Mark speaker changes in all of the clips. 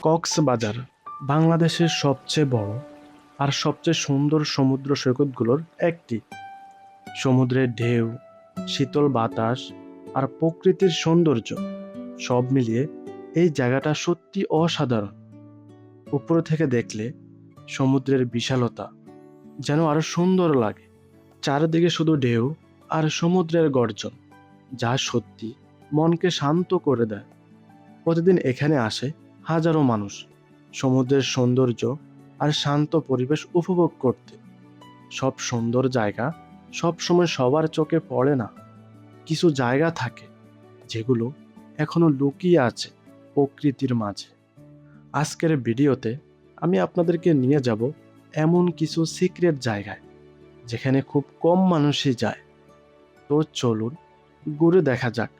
Speaker 1: কক্সবাজার বাংলাদেশের সবচেয়ে বড় আর সবচেয়ে সুন্দর সমুদ্র সৈকতগুলোর একটি। সমুদ্রের ঢেউ, শীতল বাতাস আর প্রকৃতির সৌন্দর্য সব মিলিয়ে এই জায়গাটা সত্যি অসাধারণ। উপর থেকে দেখলে সমুদ্রের বিশালতা যেন আরো সুন্দর লাগে। চারিদিকে শুধু ঢেউ আর সমুদ্রের গর্জন, যা সত্যি মনকে শান্ত করে দেয়। প্রতিদিন এখানে আসে হাজারো মানুষ সমুদ্রের সৌন্দর্য আর শান্ত পরিবেশ উপভোগ করতে। সব সুন্দর জায়গা সব সময় সবার চোখে পড়ে না। কিছু জায়গা থাকে যেগুলো এখনো লুকিয়ে আছে প্রকৃতির মাঝে। আজকের ভিডিওতে আমি আপনাদেরকে নিয়ে যাব এমন কিছু সিক্রেট জায়গায় যেখানে খুব কম মানুষই যায়। তো চলুন ঘুরে দেখা যাক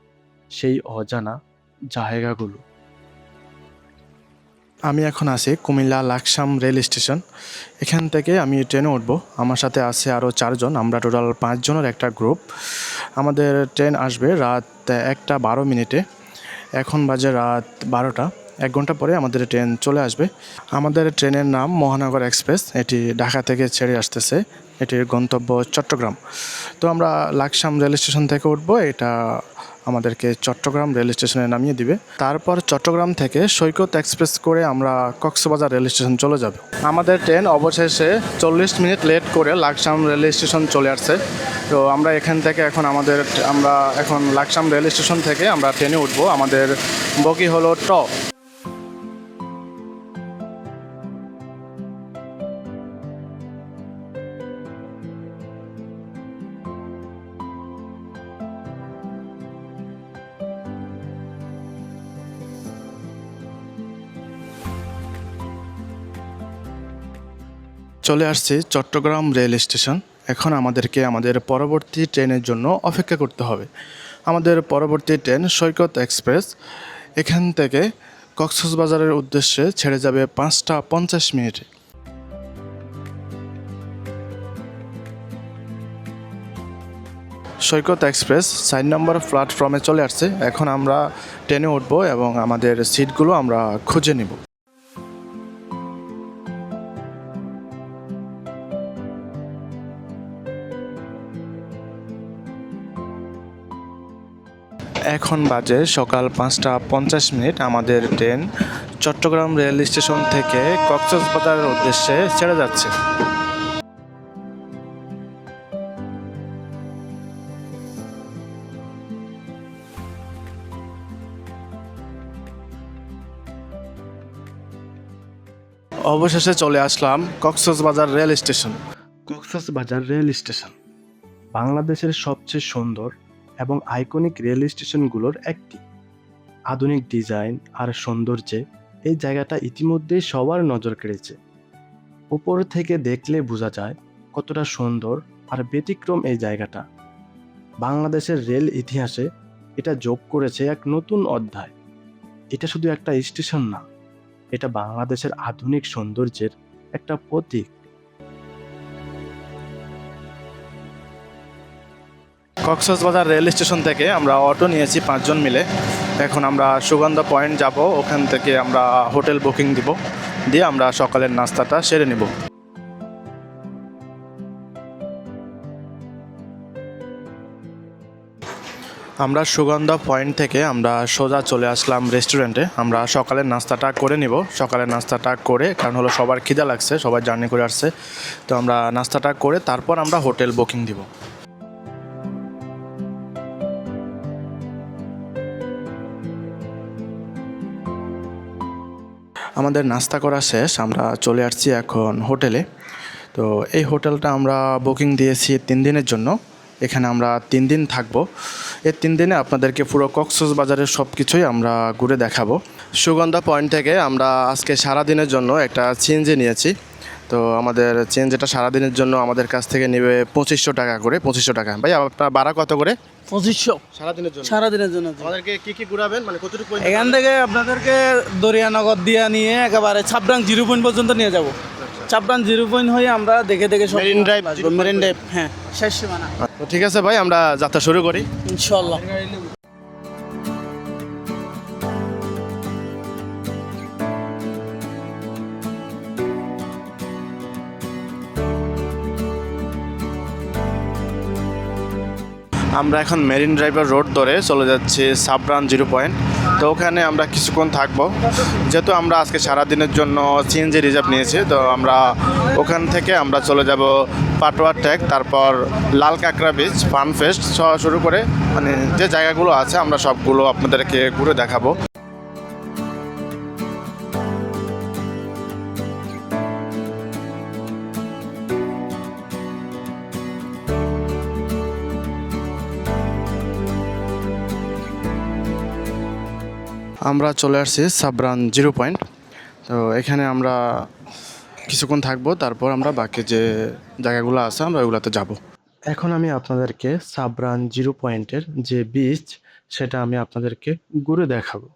Speaker 1: সেই অজানা জায়গাগুলো। আমি এখন আছি কুমিল্লা লাকসাম রেল স্টেশন। এখান থেকে আমি ট্রেনে উঠবো। আমার সাথে আছে আরও 4 জন, আমরা টোটাল 5 জনের একটা গ্রুপ। আমাদের ট্রেন আসবে রাত 1:12। এখন বাজে রাত 12টা। 1 ঘন্টা পরে আমাদের ট্রেন চলে আসবে। আমাদের ট্রেনের নাম মহানগর এক্সপ্রেস। এটি ঢাকা থেকে ছেড়ে আসতেছে। এটির গন্তব্য চট্টগ্রাম। তো আমরা লাকসাম রেল স্টেশন থেকে উঠবো। এটা আমাদেরকে চট্টগ্রাম রেল স্টেশনে নামিয়ে দিবে। তারপর চট্টগ্রাম থেকে সৈকত এক্সপ্রেস করে আমরা কক্সবাজার রেল স্টেশন চলে যাব। আমাদের ট্রেন অবশেষে 40 মিনিট লেট করে লাকসাম রেল স্টেশন চলে আসছে। তো আমরা এখান থেকে আমরা এখন লাকসাম রেল স্টেশন থেকে আমরা ট্রেনে উঠবো। আমাদের বগি হলো ট। চলে আসছি চট্টগ্রাম রেল স্টেশন। এখন আমাদেরকে আমাদের পরবর্তী ট্রেনের জন্য অপেক্ষা করতে হবে। আমাদের পরবর্তী ট্রেন সৈকত এক্সপ্রেস এখান থেকে কক্সবাজারের উদ্দেশ্যে ছেড়ে যাবে 5:50 মিনিটে। সৈকত এক্সপ্রেস 4 নম্বর প্ল্যাটফর্মে চলে আসছে। এখন আমরা ট্রেনে উঠব এবং আমাদের সিটগুলো আমরা খুঁজে নিব। এখন বাজে সকাল 5:50। আমাদের ট্রেন চট্টগ্রাম রেল স্টেশন থেকে কক্সবাজারের উদ্দেশ্যে ছেড়ে যাচ্ছে। অবশেষে চলে আসলাম Cox's Bazar rail station. Cox's Bazar rail station বাংলাদেশের সবচেয়ে সুন্দর এবং আইকনিক রেল স্টেশনগুলোর একটি। আধুনিক ডিজাইন আর সৌন্দর্যে এই জায়গাটা ইতিমধ্যেই সবার নজর কেড়েছে। উপর থেকে দেখলে বোঝা যায় কতটা সুন্দর আর ব্যতিক্রম এই জায়গাটা। বাংলাদেশের রেল ইতিহাসে এটা যোগ করেছে এক নতুন অধ্যায়। এটা শুধু একটা স্টেশন না, এটা বাংলাদেশের আধুনিক সৌন্দর্যের একটা প্রতীক। কক্সবাজার রেল স্টেশন থেকে আমরা অটো নিয়েছি 5 জন মিলে। এখন আমরা সুগন্ধা পয়েন্ট যাব। ওখান থেকে আমরা হোটেল বুকিং দিয়ে আমরা সকালের নাস্তাটা সেরে নেব। আমরা সুগন্ধা পয়েন্ট থেকে আমরা সোজা চলে আসলাম রেস্টুরেন্টে। আমরা সকালের নাস্তাটা করে নিব। সকালের নাস্তাটা করে, কারণ হলো সবার খিদা লাগছে, সবাই জার্নি করে আসছে। তো আমরা নাস্তাটা করে তারপর আমরা হোটেল বুকিং দিব। আমাদের নাস্তা করা শেষ, আমরা চলে আসছি এখন হোটেলে। তো এই হোটেলটা আমরা বুকিং দিয়েছি 3 দিনের জন্য। এখানে আমরা 3 দিন থাকবো। এই 3 দিনে আপনাদেরকে পুরো কক্সবাজারের সব কিছুই আমরা ঘুরে দেখাবো। সুগন্ধা পয়েন্ট থেকে আমরা আজকে সারাদিনের জন্য একটা সিএনজি নিয়েছি। তো আমাদের সিএনজিটা সারাদিনের জন্য আমাদের কাছ থেকে নেবে 2500 টাকা করে। 2500 টাকা। ভাই আপনার ভাড়া কত করে?
Speaker 2: 2500 সারাদিনের জন্য।
Speaker 1: আমাদেরকে কি ঘুরাবেন, মানে কতটুকু?
Speaker 2: এখান থেকে আপনাদেরকে দরিয়ানগর দিয়ে নিয়ে একেবারে ছাবডাং 0 পয়েন্ট পর্যন্ত নিয়ে যাব। ছাবডাং 0 পয়েন্ট হয়ে আমরা দেখে সব মেরিন ড্রাইভ হ্যাঁ শেষ সীমানা।
Speaker 1: ঠিক আছে ভাই, আমরা যাত্রা শুরু করি
Speaker 2: ইনশাআল্লাহ।
Speaker 3: আমরা এখন মেরিন ড্রাইভার রোড ধরে চলে যাচ্ছি সাবরান 0 পয়েন্ট। তো ওখানে আমরা কিছুক্ষণ থাকবো, যেহেতু আমরা আজকে সারাদিনের জন্য সিএনজি রিজার্ভ নিয়েছি। তো আমরা ওখান থেকে আমরা চলে যাব পাটোয়া ট্যাগ, তারপর লাল কাঁকড়া বিচ, ফানফেস্ট শুরু করে মানে যে জায়গাগুলো আছে আমরা সবগুলো আপনাদেরকে ঘুরে দেখাবো। আমরা চলে আসছি সাবরান 0 পয়েন্ট। তো এখানে আমরা কিছুক্ষণ থাকবো, তারপর আমরা বাকি যে জায়গাগুলো আছে আমরা ওইগুলোতে যাব।
Speaker 1: এখন আমি আপনাদেরকে সাবরান 0 পয়েন্টের যে বিচ সেটা আমি আপনাদেরকে ঘুরে দেখাবো।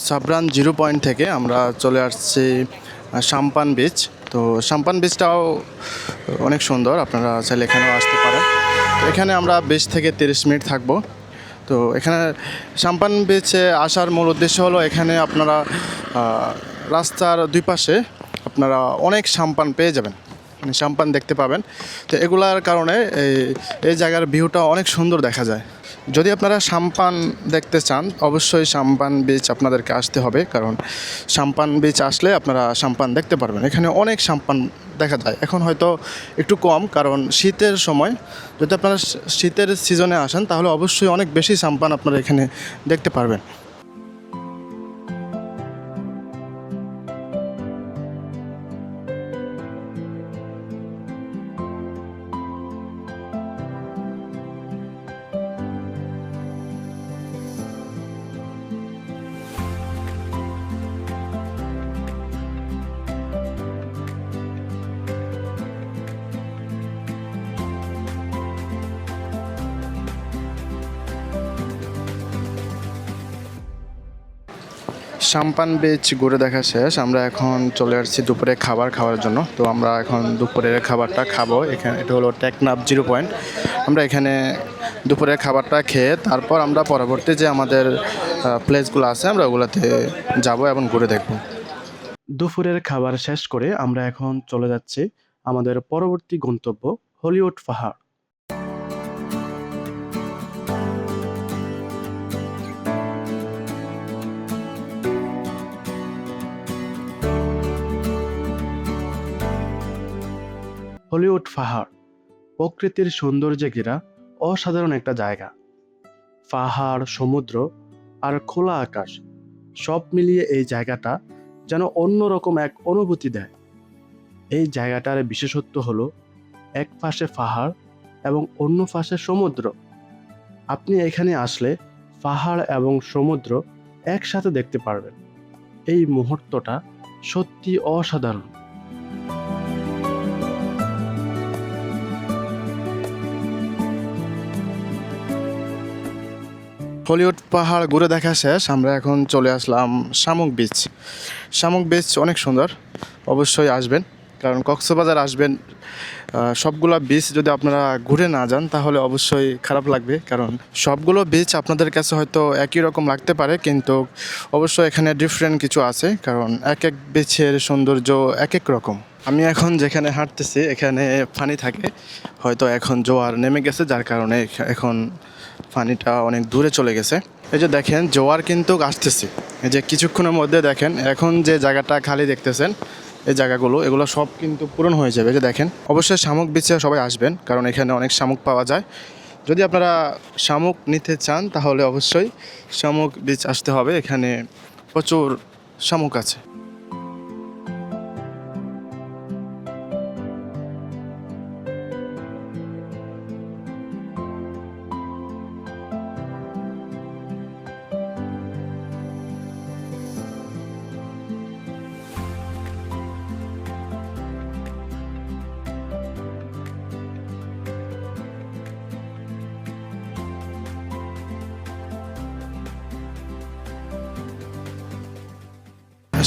Speaker 3: সাবরান 0 পয়েন্ট থেকে আমরা চলে আসছি সাম্পান বিচ। তো সাম্পান বিচটাও অনেক সুন্দর, আপনারা চাইলে এখানেও আসতে পারেন। তো এখানে আমরা 20 থেকে 30 মিনিট থাকবো। তো এখানে সাম্পান বিচে আসার মূল উদ্দেশ্য হলো এখানে আপনারা রাস্তার দুই পাশে আপনারা অনেক সাম্পান পেয়ে যাবেন, মানে সাম্পান দেখতে পাবেন। তো এগুলার কারণে এই জায়গার ভিউটা অনেক সুন্দর দেখা যায়। যদি আপনারা সাম্পান দেখতে চান অবশ্যই সাম্পান বিচ আপনাদেরকে আসতে হবে, কারণ সাম্পান বিচ আসলে আপনারা সাম্পান দেখতে পারবেন। এখানে অনেক সাম্পান দেখা যায়, এখন হয়তো একটু কম, কারণ শীতের সময় যদি আপনারা শীতের সিজনে আসেন তাহলে অবশ্যই অনেক বেশি সাম্পান আপনারা এখানে দেখতে পারবেন। সাম্পান বিচ ঘুরে দেখা শেষ, আমরা এখন চলে আসছি দুপুরে খাবার খাওয়ার জন্য। তো আমরা এখন দুপুরের খাবারটা খাবো এখানে, এটা হলো টেকনাফ 0 পয়েন্ট। আমরা এখানে দুপুরের খাবারটা খেয়ে তারপর আমরা পরবর্তী যে আমাদের প্লেসগুলো আছে আমরা ওগুলোতে যাব এবং ঘুরে দেখব।
Speaker 1: দুপুরের খাবার শেষ করে আমরা এখন চলে যাচ্ছি আমাদের পরবর্তী গন্তব্য হলিউড পাহাড়। হলিউড পাহাড় প্রকৃতির সৌন্দর্যে ঘেরা অসাধারণ একটা জায়গা। পাহাড়, সমুদ্র আর খোলা আকাশ সব মিলিয়ে এই জায়গাটা যেন অন্যরকম এক অনুভূতি দেয়। এই জায়গাটার বিশেষত্ব হলো এক পাশে পাহাড় এবং অন্য পাশে সমুদ্র। আপনি এখানে আসলে পাহাড় এবং সমুদ্র একসাথে দেখতে পারবেন। এই মুহূর্তটা সত্যি অসাধারণ।
Speaker 3: হলিউড পাহাড় ঘুরে দেখা শেষ, আমরা এখন চলে আসলাম শামুক বিচ। শামুক বিচ অনেক সুন্দর, অবশ্যই আসবেন। কারণ কক্সবাজার আসবেন, সবগুলো বিচ যদি আপনারা ঘুরে না যান তাহলে অবশ্যই খারাপ লাগবে। কারণ সবগুলো বিচ আপনাদের কাছে হয়তো একই রকম লাগতে পারে, কিন্তু অবশ্যই এখানে ডিফারেন্ট কিছু আছে, কারণ এক এক বিচের সৌন্দর্য এক এক রকম। আমি এখন যেখানে হাঁটতেছি এখানে পানি থাকে, হয়তো এখন জোয়ার নেমে গেছে, যার কারণে এখন পানিটা অনেক দূরে চলে গেছে। এই যে দেখেন জোয়ার কিন্তু আসতেছে, এই যে কিছুক্ষণের মধ্যে দেখেন এখন যে জায়গাটা খালি দেখতেছেন এই জায়গাগুলো এগুলো সব কিন্তু পূরণ হয়ে যাবে। এই যে দেখেন, অবশ্যই শামুক বিচে সবাই আসবেন, কারণ এখানে অনেক শামুক পাওয়া যায়। যদি আপনারা শামুক নিতে চান তাহলে অবশ্যই শামুক বিচ আসতে হবে, এখানে প্রচুর শামুক আছে।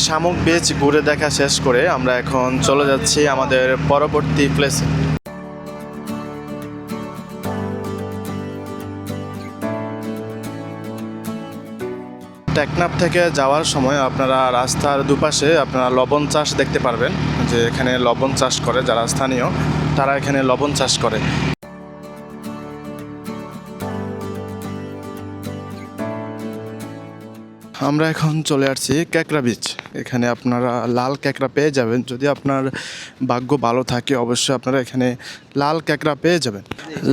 Speaker 3: শামুক বিচ ঘুরে দেখা শেষ করে আমরা এখন চলে যাচ্ছি আমাদের পরবর্তী প্লেসে। টেকনাফ থেকে যাওয়ার সময় আপনারা রাস্তার দুপাশে আপনারা লবণ চাষ দেখতে পারবেন, যে এখানে লবণ চাষ করে যারা স্থানীয়, তারা এখানে লবণ চাষ করে। আমরা এখন চলে আসছি ক্যাকড়া বিচ। এখানে আপনারা লাল ক্যাকড়া পেয়ে যাবেন, যদি আপনার ভাগ্য ভালো থাকে অবশ্যই আপনারা এখানে লাল ক্যাকড়া পেয়ে যাবেন।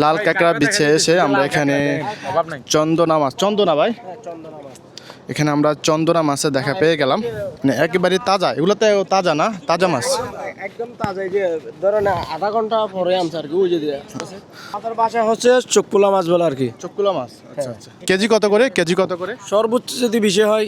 Speaker 3: লাল ক্যাকড়া বিচে এসে আমরা এখানে চন্দনা মাছ, চন্দনা ভাই, এখানে আমরা চন্দনা মাছের দেখা পেয়ে গেলাম, মানে একেবারে তাজা। এগুলো তো তাজা না, তাজা মাছ
Speaker 4: একদম তাজা। যে ধরেন আধা ঘন্টা পরে আনছে আর কি, ওই যে আমাদের বাসা হচ্ছে চকুলা মাছ বলে আর কি।
Speaker 3: চকুলা মাছ, আচ্ছা আচ্ছা। কেজি কত করে? কেজি কত করে?
Speaker 4: সর্বোচ্চ যদি বিষয় হয়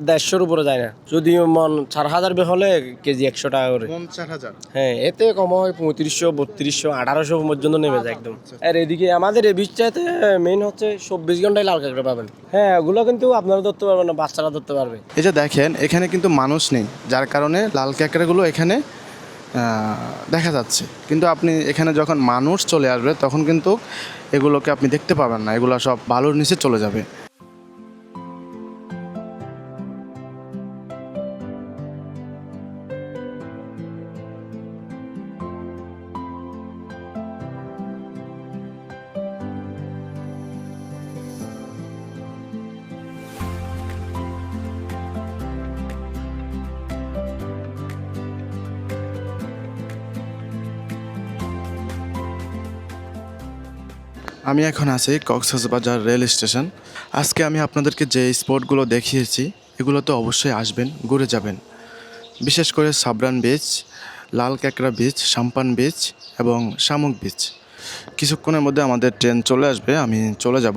Speaker 4: 150-র উপরে যায় না, যদি মন 4000 হলে কেজি 100 টাকা করে।
Speaker 3: 4000?
Speaker 4: হ্যাঁ, এতে কম হয় 3500, 3200, 1800 পর্যন্ত নেমে যায় একদম। আর এদিকে আমাদের এই বিচটাতে মেইন হচ্ছে 24 ঘন্টায় লাল কাঁকড়া পাবেন। হ্যাঁ, ওগুলো কিন্তু আপনারা ধরতে পারবেন না, বাচ্চারা ধরতে পারবে।
Speaker 3: এই যে দেখেন এখানে কিন্তু মানুষ নেই, যার কারণে লাল ক্যাকড়াগুলো এখানে দেখা যাচ্ছে, কিন্তু আপনি এখানে যখন মানুষ চলে আসবে তখন কিন্তু এগুলোকে আপনি দেখতে পাবেন না, এগুলো সব বালুর নিচে চলে যাবে। আমি এখন আছি কক্সবাজার রেল স্টেশন। আজকে আমি আপনাদেরকে যে স্পটগুলো দেখিয়েছি এগুলো তো অবশ্যই আসবেন, ঘুরে যাবেন। বিশেষ করে সাবরান বিচ, লাল ক্যাকড়া বিচ, সাম্পান বিচ এবং শামুক বিচ। কিছুক্ষণের মধ্যে আমাদের ট্রেন চলে আসবে, আমি চলে যাব।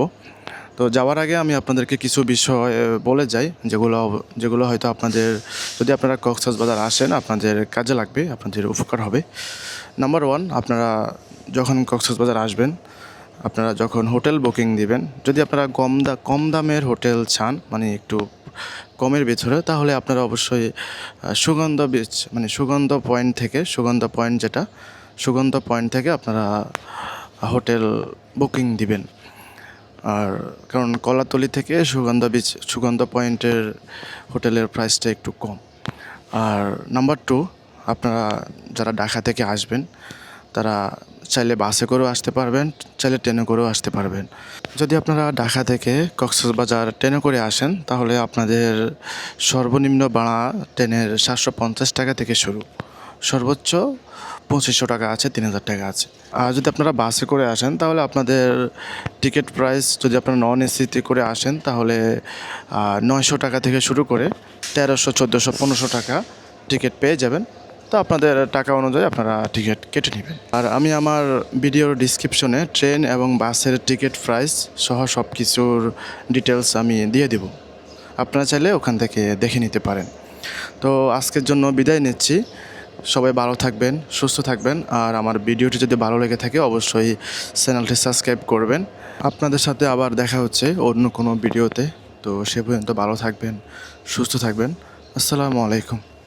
Speaker 3: তো যাওয়ার আগে আমি আপনাদেরকে কিছু বিষয় বলে যাই, যেগুলো হয়তো আপনাদের, যদি আপনারা কক্সবাজার আসেন আপনাদের কাজে লাগবে, আপনাদের উপকার হবে। নাম্বার 1, আপনারা যখন কক্সবাজার আসবেন, আপনারা যখন হোটেল বুকিং দিবেন, যদি আপনারা কম দামের হোটেল চান, মানে একটু কমের ভিতরে, তাহলে আপনারা অবশ্যই সুগন্ধ বিচ, মানে সুগন্ধ পয়েন্ট থেকে আপনারা হোটেল বুকিং দিবেন। আর কারণ কলাতলি থেকে সুগন্ধ পয়েন্টের হোটেলের প্রাইসটা একটু কম। আর নাম্বার 2, আপনারা যারা ঢাকা থেকে আসবেন তারা চাইলে বাসে করেও আসতে পারবেন, চাইলে ট্রেনে করেও আসতে পারবেন। যদি আপনারা ঢাকা থেকে কক্সবাজার ট্রেনে করে আসেন তাহলে আপনাদের সর্বনিম্ন ভাড়া ট্রেনের 750 টাকা থেকে শুরু, সর্বোচ্চ 2500 টাকা আছে, 3000 টাকা আছে। আর যদি আপনারা বাসে করে আসেন তাহলে আপনাদের টিকিট প্রাইস, যদি আপনারা নন এসিতে করে আসেন তাহলে 900 টাকা থেকে শুরু করে 1300, 1400, 1500 টাকা টিকিট পেয়ে যাবেন। তো আপনাদের টাকা অনুযায়ী আপনারা টিকিট কেটে নেবেন। আর আমি আমার ভিডিওর ডিসক্রিপশনে ট্রেন এবং বাসের টিকিট প্রাইস সহ সব কিছুর ডিটেলস আমি দিয়ে দেব, আপনারা চাইলে ওখান থেকে দেখে নিতে পারেন। তো আজকের জন্য বিদায় নিচ্ছি, সবাই ভালো থাকবেন, সুস্থ থাকবেন। আর আমার ভিডিওটি যদি ভালো লেগে থাকে অবশ্যই চ্যানেলটি সাবস্ক্রাইব করবেন। আপনাদের সাথে আবার দেখা হচ্ছে অন্য কোনো ভিডিওতে। তো সে পর্যন্ত ভালো থাকবেন, সুস্থ থাকবেন। আসসালামু আলাইকুম।